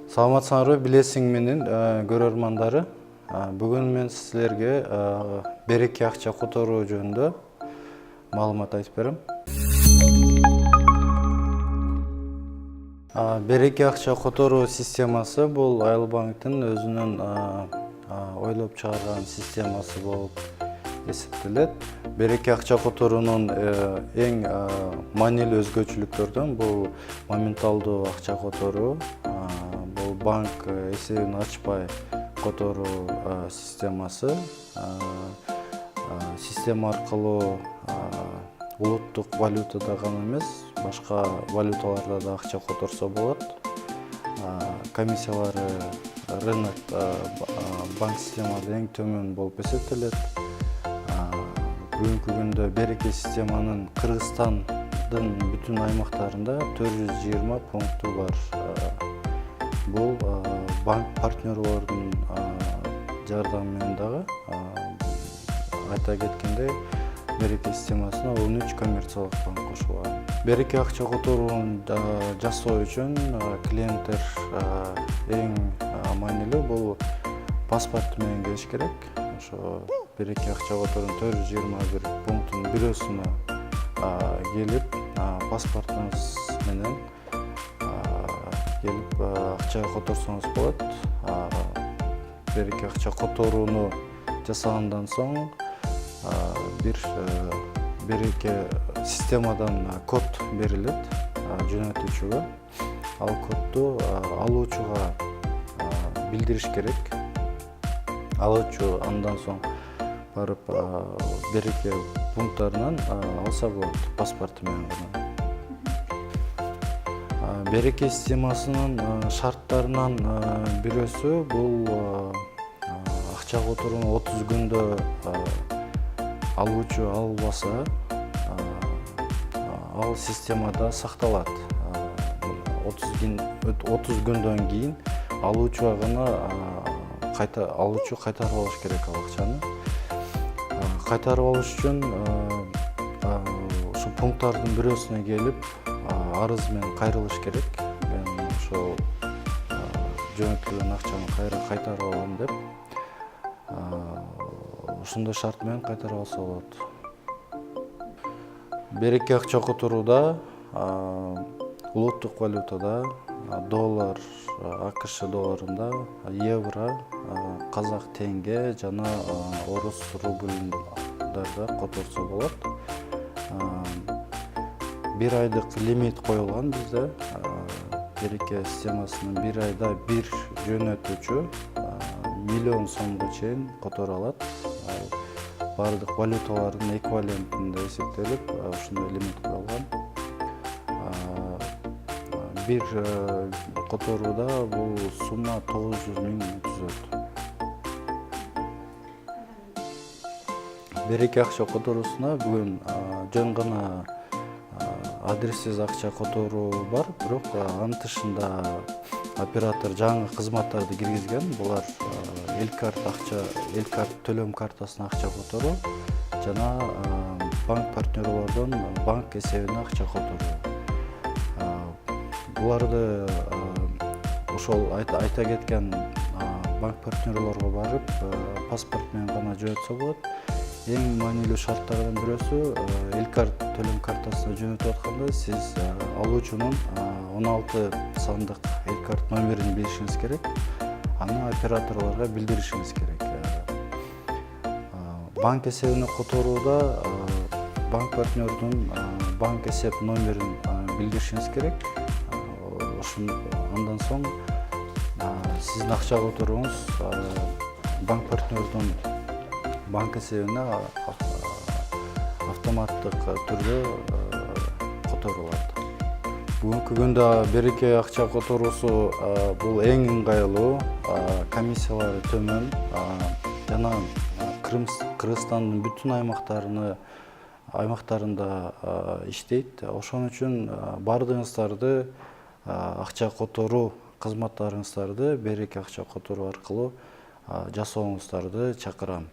Саламатсыңарбы, билесиң менен көрөрмандары. Бүгүн мен силерге береке акча которуу жөнүндө маалымат айтып берем. Береке акча которуу системасы бул Айыл банктын өзүнүн ойлоп чыгарган системасы болуп эсептелет. Береке акча которуунун эң маанилүү өзгөчөлүктөрүнөн бул моменталдуу акча которуу, бул банк эсебин ачпай которуу системасы. Система аркылуу улуттук валютада гана эмес, башка валюталарда да акча которсо болот. Комиссиялары рынок банк системада эң төмөн болуп эсептелет. Бүгүнкү күндө береке системанын Кыргызстандын бүтүн аймактарында 420 пункту бар. Бул банк партнерлордун жардамы менен дагы айта кеткендей, береке системасына 13 коммерциялык банк кошулган. Береке акча которуун жасоо үчүн клиенттер эң маанилүү бул паспорт менен келиш керек. Ошо береке акча которуунун 421 пунктунун бирөөсүнө келип, паспортуңуз менен келип акча которсоңуз болот. Береке акча которууну жасагандан соң бир береке системадан код берилет жөнөтүүчүгө. Ал кодду алуучуга билдириш керек. Алуучу андан соң барып береке пункттарынан алса болот, паспорту менен гана. Береке системасынын шарттарынан бирөөсү бул акча которууну 30 күндө алуучу албаса, ал системада сакталат. 30 күндөн кийин алуучуга гана алуучу кайтарып алыш керек ал акчаны. Кайтарып алыш үчүн ушу пункттардын бирөөсүнө келип арыз менен кайрылыш керек. Мен ошол жөнөтүлгөн акчаны кайра кайтарып алам деп, ошондой шарт менен кайтарып алса болот. Береке акча которууда улуттук валютада доллар, АКШ долларында, евро, казак тенге жана орус рубльдарда которсо болот. Бир айдык лимит коюлган бизде. Береке системасынын бир айда бир жөнөтүүчү 1 миллион сомго чейин которо алат. Бардык валюталардын эквивалентинде эсептелип, ушундай лимит коюлган. Бир которууда бул сумма 900 000 түзөт. Береке акча которуусуна бүгүн жөн гана адрессиз акча которуу бар, бирок анын тышында оператор жаңы кызматтарды киргизген. Булар элкарт төлөм картасына акча которуу жана банк партнерлордон банк эсебине акча которуу. Буларды ошол айта кеткен банк партнерлорго барып паспорт менен гана жөнөтсө болот. Эң маанилүү шарттардан бирөөсү, элкарт төлөм картасына жөнөтүп атканда сиз алуучунун 16 сандык элкарт номерин билишиңиз керек. Аны операторлорго билдиришиңиз керек. Банк эсебине которууда банк партнердун банк эсеп номерин билдиришиңиз керек. Андан соң сиздин акча которууңуз банк партнердун банк эсебине автоматтык түрдө которулат. Бүгүнкү күндө береке акча которуусу бул эң ыңгайлуу, комиссиялары төмөн жана Кыргызстандын бүтүн аймактарында иштейт. Ошон үчүн бардыгыңыздарды акча которуу кызматтарыңыздарды береке акча которуу аркылуу жасооңуздарды чакырам.